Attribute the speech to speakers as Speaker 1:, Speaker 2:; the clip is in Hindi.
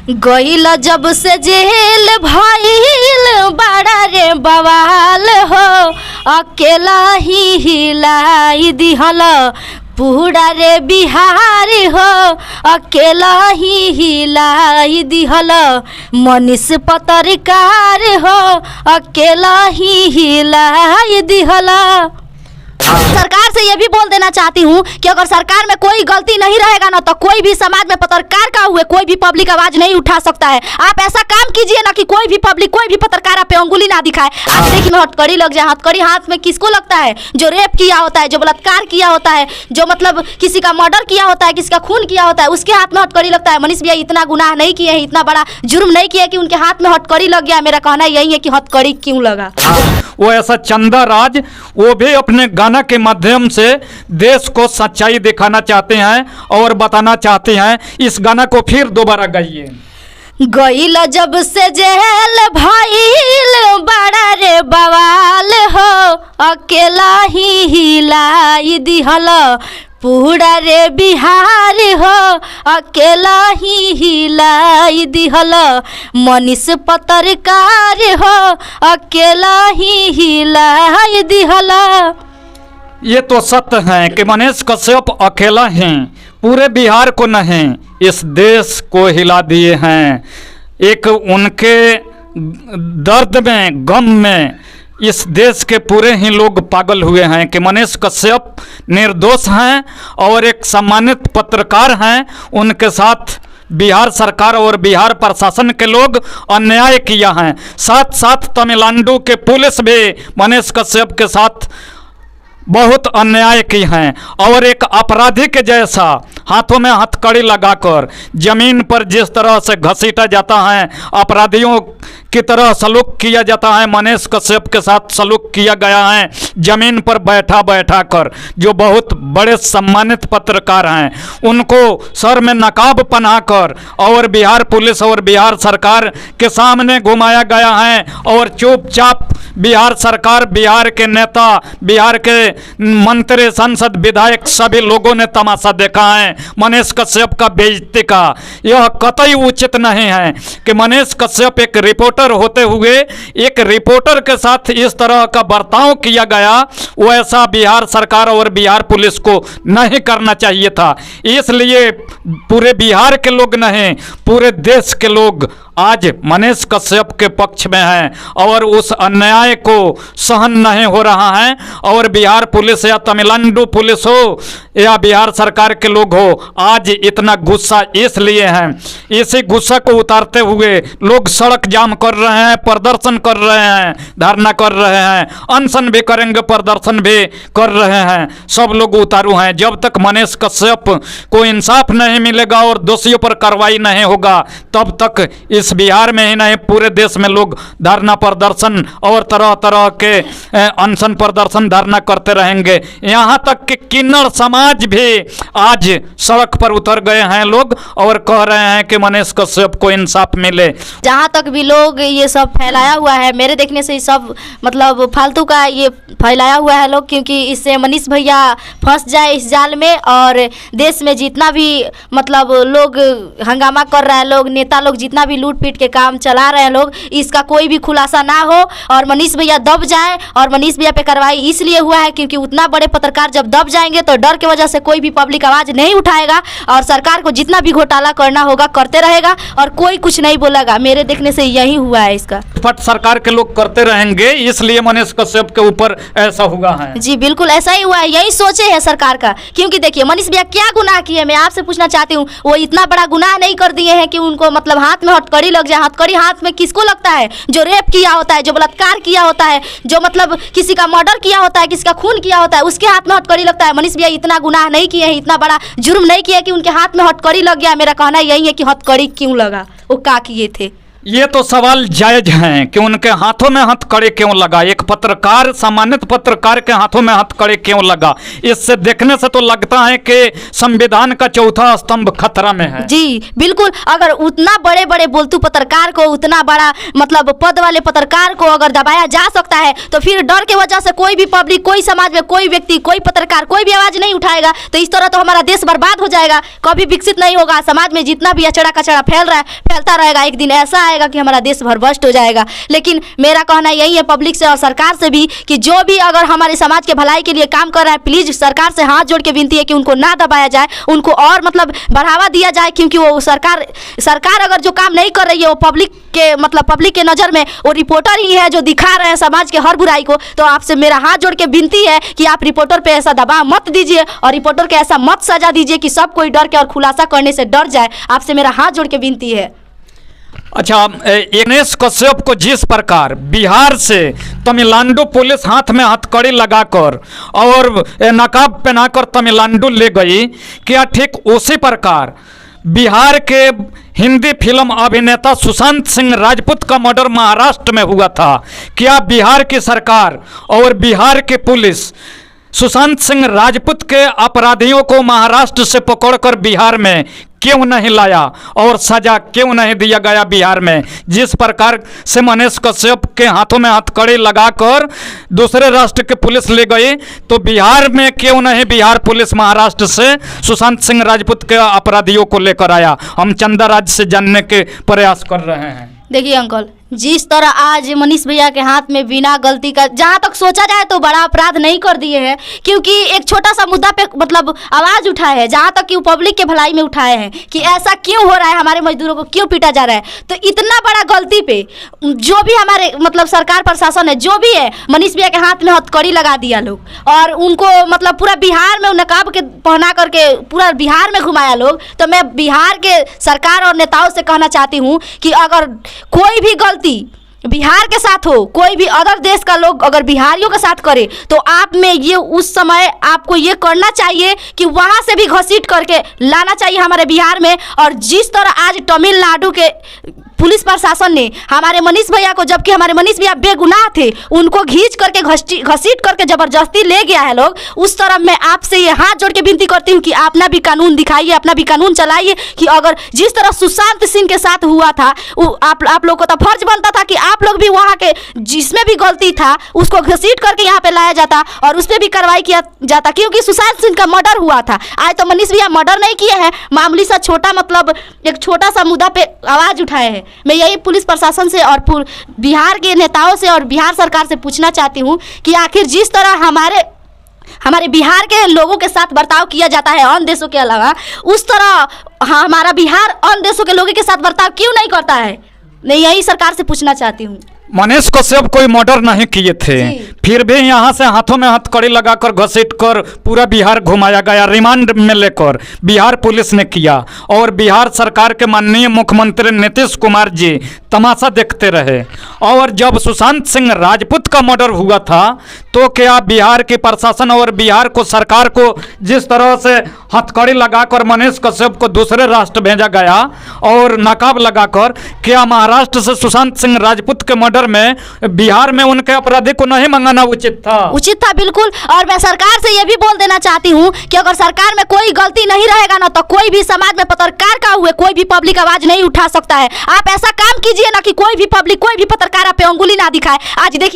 Speaker 1: गईल जब से जेल भइल बड़ा रे बवाल हो, अकेला ही हिलाई दिहल पूरा रे बिहार हो, अकेला ही हिलाई दिहल मनीष पत्रकार हो, अकेला ही हिलाई दिहल। सरकार से ये भी बोल देना चाहती हूँ कि अगर सरकार में कोई गलती नहीं रहेगा ना तो कोई भी समाज में पत्रकार का हुए कोई भी पब्लिक आवाज नहीं उठा सकता है। आप ऐसा काम कीजिए ना कि कोई भी पब्लिक कोई भी पत्रकार आप पे अंगुली ना दिखाए। आज देखिए में हथकड़ी लग जाए, हथकड़ी हाथ में किसको लगता है? जो रेप किया होता है, जो बलात्कार किया होता है, जो मतलब किसी का मर्डर किया होता है, किसी का खून किया होता है, उसके हाथ में हथकड़ी लगता है। मनीष भैया इतना गुनाह नहीं किए हैं, इतना बड़ा जुर्म नहीं किया कि उनके हाथ में हथकड़ी लग गया। मेरा कहना यही है कि हथकड़ी क्यों लगा।
Speaker 2: वो ऐसा चंदा राज, वो भी अपने गाना के माध्यम से देश को सच्चाई दिखाना चाहते हैं और बताना चाहते हैं। इस गाना को फिर दोबारा गाइए।
Speaker 1: गईल जब से जेल भइल बड़ा रे बवाल हो, अकेला ही हिलाई दिहल पूरा रे बिहार हो, अकेला ही हिलाई दिहल मनीष पत्रकार हो, अकेला ही हिलाई दिहल।
Speaker 2: ये तो सत्य है कि मनीष कश्यप अकेला हैं, पूरे बिहार को नहीं इस देश को हिला दिए हैं। एक उनके दर्द में, गम में इस देश के पूरे ही लोग पागल हुए हैं कि मनीष कश्यप निर्दोष हैं और एक सम्मानित पत्रकार हैं। उनके साथ बिहार सरकार और बिहार प्रशासन के लोग अन्याय किया है। साथ साथ तमिलनाडु के पुलिस भी मनीष कश्यप के साथ बहुत अन्याय की हैं और एक अपराधी के जैसा हाथों में हथकड़ी लगाकर जमीन पर जिस तरह से घसीटा जाता है, अपराधियों की तरह सलूक किया जाता है, मनीष कश्यप के साथ सलूक किया गया है जमीन पर बैठा बैठा कर। जो बहुत बड़े सम्मानित पत्रकार हैं उनको सर में नकाब पहनाकर और बिहार पुलिस और बिहार सरकार के सामने घुमाया गया है और चुपचाप बिहार सरकार, बिहार के नेता, बिहार के मंत्री, सांसद, विधायक सभी लोगों ने तमाशा देखा है मनीष कश्यप का बेइज्जती का। यह कतई उचित नहीं है कि मनीष कश्यप एक रिपोर्टर होते हुए एक रिपोर्टर के साथ इस तरह का बर्ताव किया गया। वैसा बिहार सरकार और बिहार पुलिस को नहीं करना चाहिए था। इसलिए पूरे बिहार के लोग नहीं, पूरे देश के लोग आज मनीष कश्यप के पक्ष में हैं और उस अन्याय को सहन नहीं हो रहा है। और बिहार पुलिस या तमिलनाडु पुलिस हो या बिहार सरकार के लोग हो, आज इतना गुस्सा इसलिए है। इसी गुस्सा को उतारते हुए लोग सड़क जाम कर रहे हैं, प्रदर्शन कर रहे हैं, धरना कर रहे हैं, अनशन भी करेंगे, प्रदर्शन भी कर रहे हैं। सब लोग उतारू हैं। जब तक मनीष कश्यप को इंसाफ नहीं मिलेगा और दोषियों पर कार्रवाई नहीं होगा तब तक इस बिहार में ही नहीं पूरे देश में लोग धरना प्रदर्शन और तरह तरह के अनशन प्रदर्शन धरना करते रहेंगे। यहाँ तक कि किन्नर समाज भी आज सड़क पर उतर गए हैं लोग और कह रहे हैं कि मनीष कश्यप को इंसाफ मिले।
Speaker 1: जहाँ तक भी लोग ये सब फैलाया हुआ है, मेरे देखने से सब मतलब फालतू का ये फैलाया हुआ है लोग, क्योंकि इससे मनीष भैया फंस जाए इस जाल में और देश में जितना भी मतलब लोग हंगामा कर रहे हैं, लोग नेता लोग जितना भी लूट पीट के काम चला रहे हैं लोग, इसका कोई भी खुलासा ना हो और मनीष भैया दब जाए। और मनीष भैया पे कार्रवाई इसलिए हुआ है क्योंकि उतना बड़े पत्रकार जब दब जाएंगे तो डर की वजह से कोई भी पब्लिक आवाज नहीं उठाएगा और सरकार को जितना भी घोटाला करना होगा करते रहेगा और कोई कुछ नहीं बोलेगा। मेरे देखने से यही हुआ है। इसका
Speaker 2: फट सरकार के लोग करते रहेंगे, इसलिए मनीष कश्यप के ऊपर ऐसा हुआ है।
Speaker 1: जी बिल्कुल ऐसा ही हुआ है, यही सोचे है सरकार का। क्योंकि देखिए मनीष भैया क्या गुनाह किए, मैं आपसे पूछना चाहती हूँ। वो इतना बड़ा गुनाह नहीं कर दिए हैं कि उनको मतलब हाथ में हथकड़ी लग जाए। हथकड़ी हाथ में किसको लगता है? जो रेप किया होता है, जो बलात्कार किया होता है, जो मतलब किसी का मर्डर किया होता है, किसी का खून किया होता है, उसके हाथ में हथकड़ी लगता है। मनीष भैया इतना गुनाह नहीं किए हैं, इतना बड़ा जुर्म नहीं किया कि उनके हाथ में हथकड़ी लग गया। मेरा कहना यही है कि हथकड़ी क्यों लगा, वो क्या किए थे।
Speaker 2: ये तो सवाल जायज हैं कि उनके हाथों में हथकड़ी क्यों लगा, एक पत्रकार, सामान्य पत्रकार के हाथों में हथकड़ी क्यों लगा। इससे देखने से तो लगता है कि संविधान का चौथा स्तंभ खतरा में है।
Speaker 1: जी बिल्कुल, अगर उतना बड़े बड़े बोलतू पत्रकार को, उतना बड़ा मतलब पद वाले पत्रकार को अगर दबाया जा सकता है, तो फिर डर के वजह से कोई भी पब्लिक, कोई समाज में कोई व्यक्ति, कोई पत्रकार, कोई भी आवाज नहीं उठाएगा। तो इस तरह तो हमारा देश बर्बाद हो जाएगा, कभी विकसित नहीं होगा। समाज में जितना भी अचड़ा कचड़ा फैल रहा है, फैलता रहेगा, एक दिन ऐसा आएगा कि हमारा देश भरभष्ट हो जाएगा। लेकिन मेरा कहना यही है पब्लिक से और सरकार से भी कि जो भी अगर हमारे समाज के भलाई के लिए काम कर रहा है, प्लीज सरकार से हाथ जोड़ के विनती है कि उनको ना दबाया जाए, उनको और मतलब बढ़ावा दिया जाए। क्योंकि वो सरकार अगर जो काम नहीं कर रही है, वो पब्लिक के मतलब पब्लिक के नज़र में वो रिपोर्टर ही है जो दिखा रहे हैं समाज के हर बुराई को। तो आपसे मेरा हाथ जोड़ के विनती है कि आप रिपोर्टर पे ऐसा दबाव मत दीजिए और रिपोर्टर के ऐसा मत सजा दीजिए कि सब कोई डर के और खुलासा करने से डर जाए। आपसे मेरा हाथ जोड़ के विनती है।
Speaker 2: अच्छा, गणेश कश्यप को जिस प्रकार बिहार से तमिलनाडु पुलिस हाथ में हथकड़ी लगाकर और नकाब पहनाकर तमिलनाडु ले गई, क्या ठीक उसी प्रकार बिहार के हिंदी फिल्म अभिनेता सुशांत सिंह राजपूत का मर्डर महाराष्ट्र में हुआ था? क्या बिहार की सरकार और बिहार की पुलिस सुशांत सिंह राजपूत के अपराधियों को महाराष्ट्र से पकड़कर बिहार में क्यों नहीं लाया और सजा क्यों नहीं दिया गया बिहार में? जिस प्रकार से मनीष कश्यप के हाथों में हथकड़ी लगाकर दूसरे राष्ट्र की पुलिस ले गई, तो बिहार में क्यों नहीं बिहार पुलिस महाराष्ट्र से सुशांत सिंह राजपूत के अपराधियों को लेकर आया? हम चंदा राज से जानने के प्रयास कर रहे हैं।
Speaker 1: देखिए अंकल, जिस तरह आज मनीष भैया के हाथ में बिना गलती का, जहाँ तक सोचा जाए तो बड़ा अपराध नहीं कर दिए हैं, क्योंकि एक छोटा सा मुद्दा पे मतलब आवाज़ उठाए है, जहाँ तक कि वो पब्लिक के भलाई में उठाए हैं कि ऐसा क्यों हो रहा है, हमारे मजदूरों को क्यों पीटा जा रहा है। तो इतना बड़ा गलती पे जो भी हमारे मतलब सरकार प्रशासन है, जो भी है, मनीष भैया के हाथ में हथकड़ी लगा दिया लोग और उनको मतलब पूरा बिहार में नकाब के पहना करके पूरा बिहार में घुमाया लोग। तो मैं बिहार के सरकार और नेताओं से कहना चाहती हूँ कि अगर कोई भी गलती बिहार के साथ हो, कोई भी अदर देश का लोग अगर बिहारियों के साथ करे, तो आप में ये उस समय आपको ये करना चाहिए कि वहाँ से भी घसीट करके लाना चाहिए हमारे बिहार में। और जिस तरह आज तमिलनाडु के पुलिस प्रशासन ने हमारे मनीष भैया को, जबकि हमारे मनीष भैया बेगुनाह थे, उनको घींच करके घसीट करके जबरदस्ती ले गया है लोग, उस तरह मैं आपसे ये हाथ जोड़ के विनती करती हूँ कि अपना भी कानून दिखाइए, अपना भी कानून चलाइए। कि अगर जिस तरह सुशांत सिंह के साथ हुआ था, आप लोग को तो फर्ज बनता था कि आप लोग भी वहाँ के जिसमें भी गलती था उसको घसीट करके यहाँ पे लाया जाता और उस पर भी कार्रवाई किया जाता, क्योंकि सुशांत सिंह का मर्डर हुआ था। आज तो मनीष भैया मर्डर नहीं किए हैं, मामूली सा छोटा मतलब एक छोटा सा मुद्दा पे आवाज़ उठाए हैं। मैं यही पुलिस प्रशासन से और बिहार के नेताओं से और बिहार सरकार से पूछना चाहती हूँ कि आखिर जिस तरह हमारे बिहार के लोगों के साथ बर्ताव किया जाता है अन्य देशों के अलावा, उस तरह हमारा बिहार अन्य देशों के लोगों के साथ बर्ताव क्यों नहीं करता है? मैं यही सरकार से पूछना चाहती हूँ।
Speaker 2: मनीष कश्यप कोई मर्डर नहीं किए थे, फिर भी यहाँ से हाथों में हथकड़ी लगाकर घसीट कर पूरा बिहार घुमाया गया, रिमांड में लेकर बिहार पुलिस ने किया और बिहार सरकार के माननीय मुख्यमंत्री नीतीश कुमार जी तमाशा देखते रहे। और जब सुशांत सिंह राजपूत का मर्डर हुआ था, तो क्या बिहार के प्रशासन और बिहार को सरकार को जिस तरह से हथकड़ी लगाकर मनीष कश्यप को दूसरे राष्ट्र भेजा गया और नकाब लगाकर, क्या महाराष्ट्र से सुशांत सिंह राजपूत के मर्डर में बिहार में उनके अपराधी को नहीं मंगाना उचित था? उचित
Speaker 1: था, बिल्कुल। और मैं सरकार से ये भी बोल देना चाहती हूँ कि अगर सरकार में कोई गलती नहीं रहेगा ना, तो कोई भी समाज में पत्रकार का हुए कोई भी पब्लिक आवाज नहीं उठा सकता है। आप ऐसा काम कीजिए ना कि कोई भी पब्लिक, कोई भी पत्रकार आप पे अंगुली ना दिखाए। आज देखिए